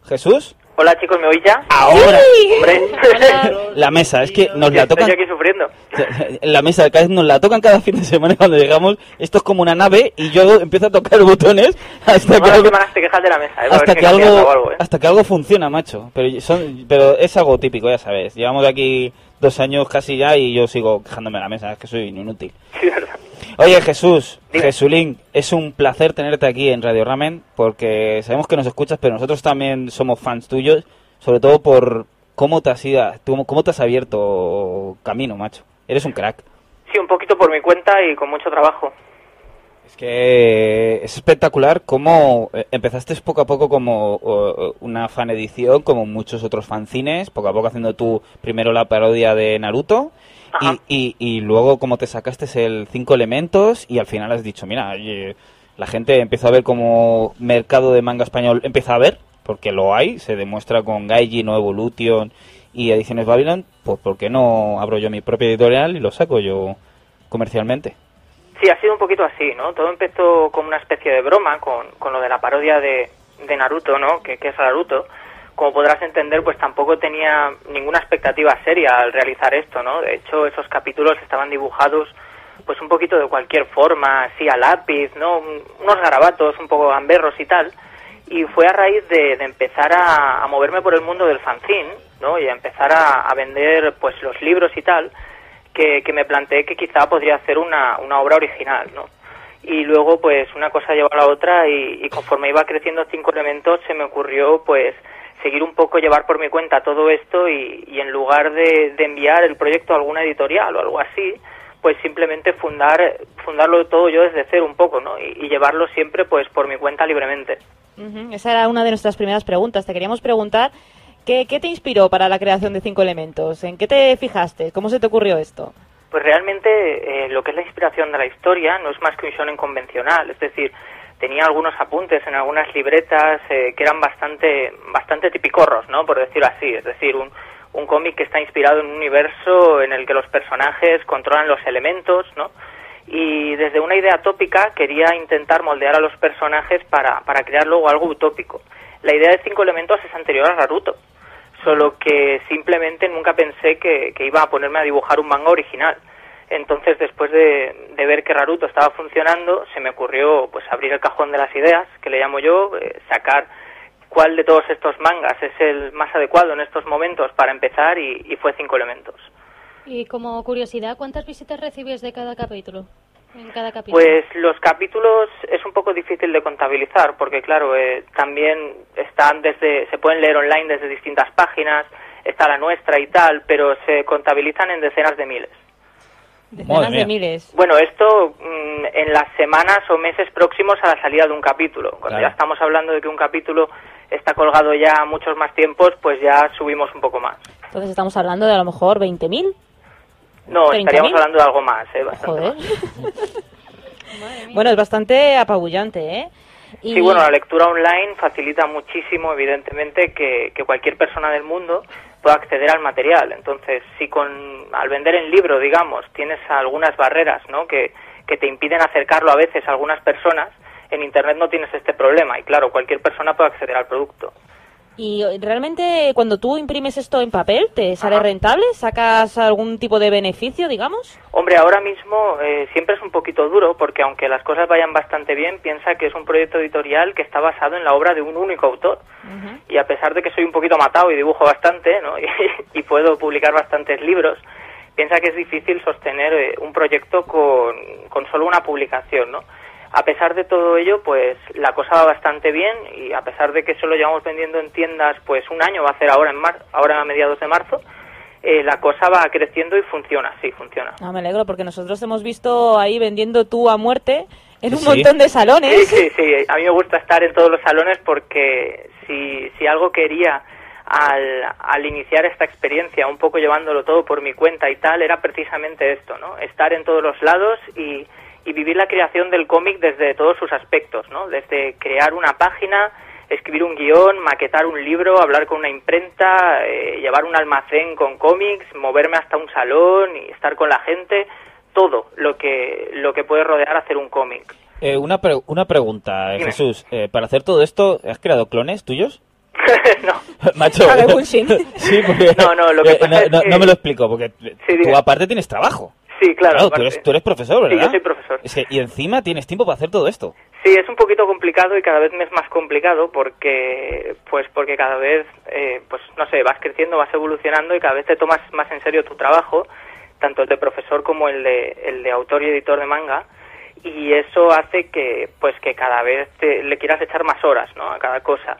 ¿Jesús? Hola chicos, ¿me oís ya? ¡Ahora! ¡Sí! ¡Hombre! La mesa, es que nos la tocan... Estoy aquí sufriendo. La mesa, nos la tocan cada fin de semana cuando llegamos. Esto es como una nave y yo empiezo a tocar botones hasta que algo... semanas te quejas de la mesa, hasta que algo funciona, macho. Pero es algo típico, ya sabes. Llevamos de aquí 2 años casi ya y yo sigo quejándome de la mesa, es que soy inútil. Sí, verdad. Oye, Jesús, Jesulín, es un placer tenerte aquí en Radio Ramen porque sabemos que nos escuchas, pero nosotros también somos fans tuyos, sobre todo por cómo te has abierto camino, macho. Eres un crack. Sí, un poquito por mi cuenta y con mucho trabajo. Es que es espectacular cómo empezaste poco a poco como una fan edición, como muchos otros fanzines, poco a poco haciendo tú primero la parodia de Naruto y luego como te sacaste el 5 elementos y al final has dicho, mira, la gente empezó a ver como mercado de manga español, empieza a ver, porque lo hay, se demuestra con Gaijin o Evolution y Ediciones Babylon, pues ¿por qué no abro yo mi propia editorial y lo saco yo comercialmente? Sí, ha sido un poquito así, ¿no? Todo empezó como una especie de broma con lo de la parodia de Naruto, ¿no? Que es Naruto. Como podrás entender, pues tampoco tenía ninguna expectativa seria al realizar esto, ¿no? De hecho, esos capítulos estaban dibujados pues un poquito de cualquier forma, así a lápiz, ¿no? Unos garabatos un poco gamberros y tal. Y fue a raíz de empezar a moverme por el mundo del fanzine, ¿no? Y a empezar a vender pues los libros y tal, que me planteé que quizá podría hacer una obra original, ¿no? Y luego pues una cosa llevó a la otra y conforme iba creciendo 5 elementos se me ocurrió pues seguir un poco, llevar por mi cuenta todo esto y en lugar de enviar el proyecto a alguna editorial o algo así, pues simplemente fundarlo todo yo desde cero un poco, ¿no? Y llevarlo siempre pues por mi cuenta libremente. Esa era una de nuestras primeras preguntas. Te queríamos preguntar ¿qué te inspiró para la creación de 5 elementos? ¿En qué te fijaste? ¿Cómo se te ocurrió esto? Pues realmente lo que es la inspiración de la historia no es más que un shonen convencional, es decir, tenía algunos apuntes en algunas libretas que eran bastante tipicorros, ¿no? Por decirlo así, es decir, un cómic que está inspirado en un universo en el que los personajes controlan los elementos, ¿no? Y desde una idea tópica quería intentar moldear a los personajes para crear luego algo utópico. La idea de 5 elementos es anterior a Naruto, solo que simplemente nunca pensé que iba a ponerme a dibujar un manga original. Entonces, después de ver que Naruto estaba funcionando, se me ocurrió pues abrir el cajón de las ideas, que le llamo yo, sacar cuál de todos estos mangas es el más adecuado en estos momentos para empezar y fue 5 elementos. Y como curiosidad, ¿cuántas visitas recibes de cada capítulo? En cada capítulo. Pues los capítulos es un poco difícil de contabilizar porque claro, también se pueden leer online desde distintas páginas, está la nuestra y tal, pero se contabilizan en decenas de miles. Decenas de miles. Bueno, esto en las semanas o meses próximos a la salida de un capítulo. Cuando ya estamos hablando de que un capítulo está colgado ya muchos más tiempos, pues ya subimos un poco más. Entonces estamos hablando de a lo mejor 20.000. No, estaríamos hablando de algo más, bastante Joder. más. Bueno, es bastante apabullante, ¿eh? Sí, bueno, la lectura online facilita muchísimo, evidentemente, que cualquier persona del mundo pueda acceder al material. Entonces, si al vender el libro, digamos, tienes algunas barreras, ¿no?, que te impiden acercarlo a veces a algunas personas, en Internet no tienes este problema. Y claro, cualquier persona puede acceder al producto. ¿Y realmente cuando tú imprimes esto en papel, te sale rentable? ¿Sacas algún tipo de beneficio, digamos? Hombre, ahora mismo siempre es un poquito duro porque aunque las cosas vayan bastante bien, piensa que es un proyecto editorial que está basado en la obra de un único autor. Y a pesar de que soy un poquito matado y dibujo bastante, ¿no? y puedo publicar bastantes libros, piensa que es difícil sostener un proyecto con solo una publicación, ¿no? A pesar de todo ello, pues la cosa va bastante bien y a pesar de que solo llevamos vendiendo en tiendas pues un año, va a ser ahora a mediados de marzo, la cosa va creciendo y funciona, sí, funciona. Me alegro porque nosotros hemos visto ahí vendiendo tú a muerte en un montón de salones. Sí, a mí me gusta estar en todos los salones porque si algo quería al iniciar esta experiencia, un poco llevándolo todo por mi cuenta y tal, era precisamente esto, ¿no? Estar en todos los lados y vivir la creación del cómic desde todos sus aspectos, ¿no? Desde crear una página, escribir un guión, maquetar un libro, hablar con una imprenta, llevar un almacén con cómics, moverme hasta un salón y estar con la gente, todo lo que puede rodear hacer un cómic. Una pregunta, Dime. Jesús. Para hacer todo esto, ¿has creado clones tuyos? No. Macho, Bullshit. sí, porque No, lo que pasa es que... no me lo explico, porque Sí, tú aparte tienes trabajo. Sí, claro. Tú eres profesor, ¿verdad? Sí, yo soy profesor. Es que, y encima tienes tiempo para hacer todo esto. Sí, es un poquito complicado y cada vez me es más complicado porque cada vez, pues no sé, vas creciendo, vas evolucionando y cada vez te tomas más en serio tu trabajo, tanto el de profesor como el de autor y editor de manga, y eso hace que cada vez le quieras echar más horas, ¿no?, a cada cosa.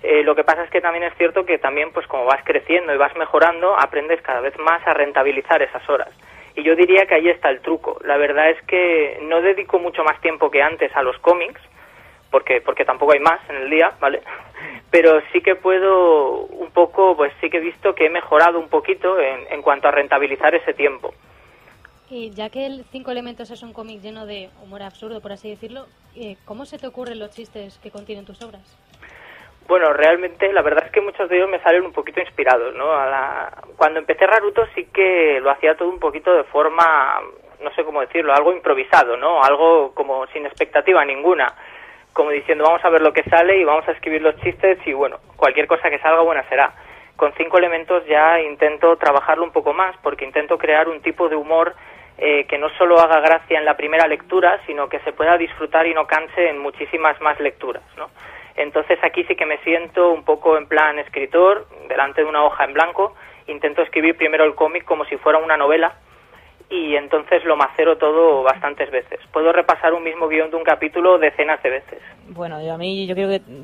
Lo que pasa es que también es cierto que también, pues como vas creciendo y vas mejorando, aprendes cada vez más a rentabilizar esas horas. Y yo diría que ahí está el truco. La verdad es que no dedico mucho más tiempo que antes a los cómics, porque tampoco hay más en el día, ¿vale? Pero sí que puedo un poco, pues sí que he visto que he mejorado un poquito en cuanto a rentabilizar ese tiempo. Y ya que el 5 elementos es un cómic lleno de humor absurdo, por así decirlo, ¿cómo se te ocurren los chistes que contienen tus obras? Bueno, realmente la verdad es que muchos de ellos me salen un poquito inspirados, ¿no? Cuando empecé Naruto sí que lo hacía todo un poquito de forma, no sé cómo decirlo, algo improvisado, ¿no? Algo como sin expectativa ninguna, como diciendo vamos a ver lo que sale y vamos a escribir los chistes y bueno, cualquier cosa que salga buena será. Con 5 elementos ya intento trabajarlo un poco más porque intento crear un tipo de humor que no solo haga gracia en la primera lectura, sino que se pueda disfrutar y no canse en muchísimas más lecturas, ¿no? Entonces aquí sí que me siento un poco en plan escritor, delante de una hoja en blanco, intento escribir primero el cómic como si fuera una novela y entonces lo macero todo bastantes veces. Puedo repasar un mismo guión de un capítulo decenas de veces. Bueno, yo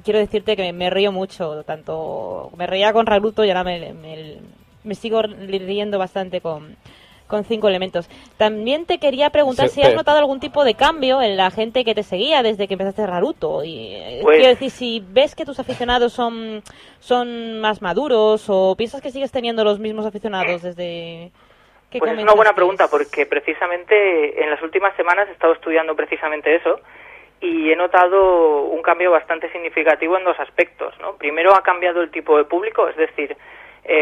quiero decirte que me río mucho, tanto me reía con Naruto y ahora me sigo riendo bastante con 5 elementos. También te quería preguntar si has notado algún tipo de cambio en la gente que te seguía desde que empezaste Naruto. Y pues, quiero decir, si ves que tus aficionados son más maduros o piensas que sigues teniendo los mismos aficionados desde que pues es una buena pregunta porque precisamente en las últimas semanas he estado estudiando precisamente eso y he notado un cambio bastante significativo en 2 aspectos, ¿no? Primero ha cambiado el tipo de público, es decir,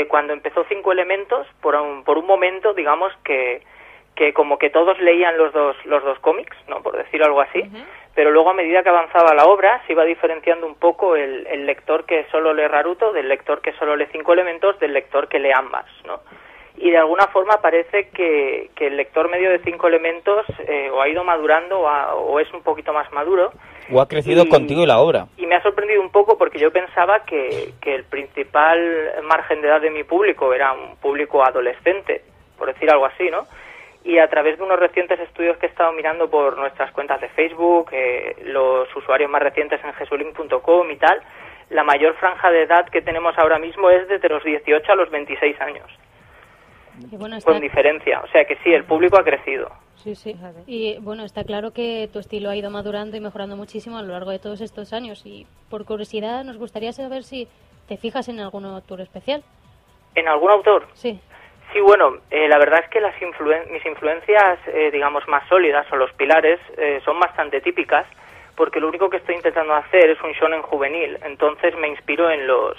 cuando empezó 5 elementos, por un momento, digamos que como que todos leían los dos cómics, ¿no?, por decir algo así, pero luego a medida que avanzaba la obra se iba diferenciando un poco el lector que solo lee Naruto del lector que solo lee 5 elementos del lector que lee ambas, ¿no? Y de alguna forma parece que el lector medio de 5 elementos o ha ido madurando o es un poquito más maduro. O ha crecido contigo y la obra. Y me ha sorprendido un poco porque yo pensaba que el principal margen de edad de mi público era un público adolescente, por decir algo así, ¿no? Y a través de unos recientes estudios que he estado mirando por nuestras cuentas de Facebook, los usuarios más recientes en jesulink.com y tal, la mayor franja de edad que tenemos ahora mismo es desde los 18 a los 26 años. Y bueno, con diferencia, o sea que sí, el público ha crecido. Sí. Y bueno, está claro que tu estilo ha ido madurando y mejorando muchísimo a lo largo de todos estos años y por curiosidad nos gustaría saber si te fijas en algún autor especial. ¿En algún autor? Sí. Sí, bueno, la verdad es que mis influencias, digamos, más sólidas o los pilares son bastante típicas porque lo único que estoy intentando hacer es un shonen juvenil, entonces me inspiro en los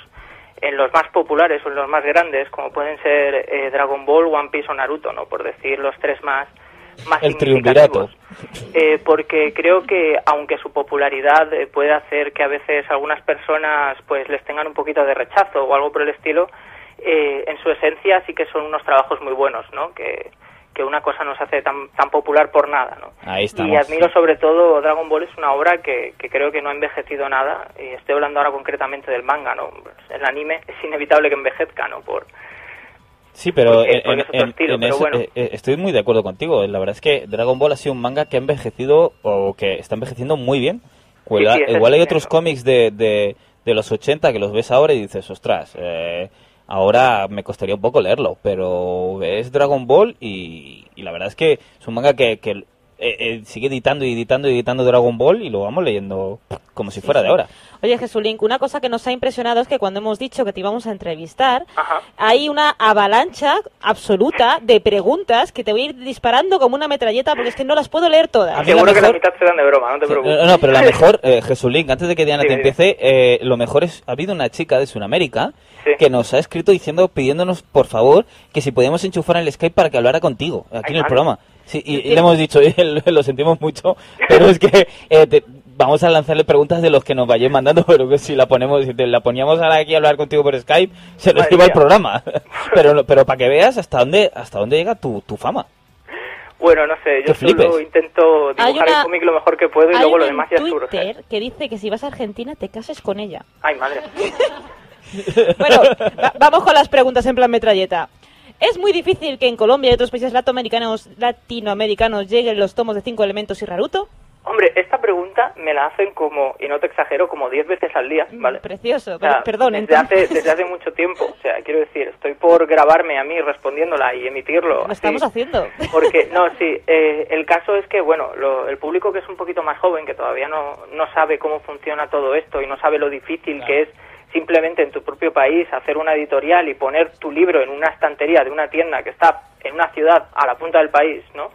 más populares o en los más grandes, como pueden ser Dragon Ball, One Piece o Naruto, ¿no?, por decir los 3 más el triunvirato. Porque creo que aunque su popularidad puede hacer que a veces algunas personas pues les tengan un poquito de rechazo o algo por el estilo, en su esencia sí que son unos trabajos muy buenos, ¿no?, que una cosa no se hace tan popular por nada, ¿no? Ahí estamos. Y admiro sobre todo Dragon Ball, es una obra que creo que no ha envejecido nada, y estoy hablando ahora concretamente del manga, ¿no? El anime es inevitable que envejezca, ¿no? Sí, pero bueno. Estoy muy de acuerdo contigo. La verdad es que Dragon Ball ha sido un manga que ha envejecido o que está envejeciendo muy bien. Igual hay otros cómics de los 80 que los ves ahora y dices, ostras, ahora me costaría un poco leerlo, pero es Dragon Ball y la verdad es que es un manga que sigue editando Dragon Ball y lo vamos leyendo como si fuera de ahora. Oye, Jesulink, una cosa que nos ha impresionado es que cuando hemos dicho que te íbamos a entrevistar, Ajá. hay una avalancha absoluta de preguntas que te voy a ir disparando como una metralleta porque es que no las puedo leer todas. Seguro que la mitad serán de broma, no te preocupes. No, pero la mejor, Jesulink, antes de que Diana te empiece, lo mejor es, ha habido una chica de Sudamérica que nos ha escrito pidiéndonos, por favor, que si podíamos enchufar el Skype para que hablara contigo, aquí en el programa. Sí, y le hemos dicho, lo sentimos mucho, pero es que vamos a lanzarle preguntas de los que nos vayan mandando, pero que si la poníamos ahora aquí a hablar contigo por Skype, se nos iba el programa. pero para que veas hasta dónde llega tu fama. Bueno, no sé, yo solo intento dibujar el cómic lo mejor que puedo y luego lo demás ya surge. Hay un Twitter que dice que si vas a Argentina te cases con ella. Ay, madre. Bueno, vamos con las preguntas en plan metralleta. ¿Es muy difícil que en Colombia y otros países latinoamericanos lleguen los tomos de 5 elementos y Naruto? Hombre, esta pregunta me la hacen como, y no te exagero, como 10 veces al día, ¿vale? Precioso, o sea, perdón. Desde hace mucho tiempo, o sea, quiero decir, estoy por grabarme a mí respondiéndola y emitirlo. Lo estamos haciendo. Porque, no, sí, el caso es que, bueno, el público que es un poquito más joven, que todavía no sabe cómo funciona todo esto y no sabe lo difícil que es simplemente en tu propio país hacer una editorial y poner tu libro en una estantería de una tienda que está en una ciudad a la punta del país, ¿no?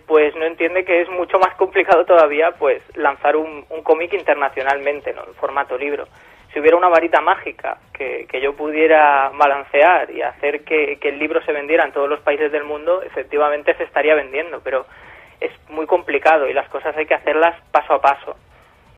Pues no entiende que es mucho más complicado todavía pues lanzar un cómic internacionalmente, ¿no? En formato libro. Si hubiera una varita mágica que yo pudiera balancear y hacer que el libro se vendiera en todos los países del mundo, efectivamente se estaría vendiendo, pero es muy complicado y las cosas hay que hacerlas paso a paso.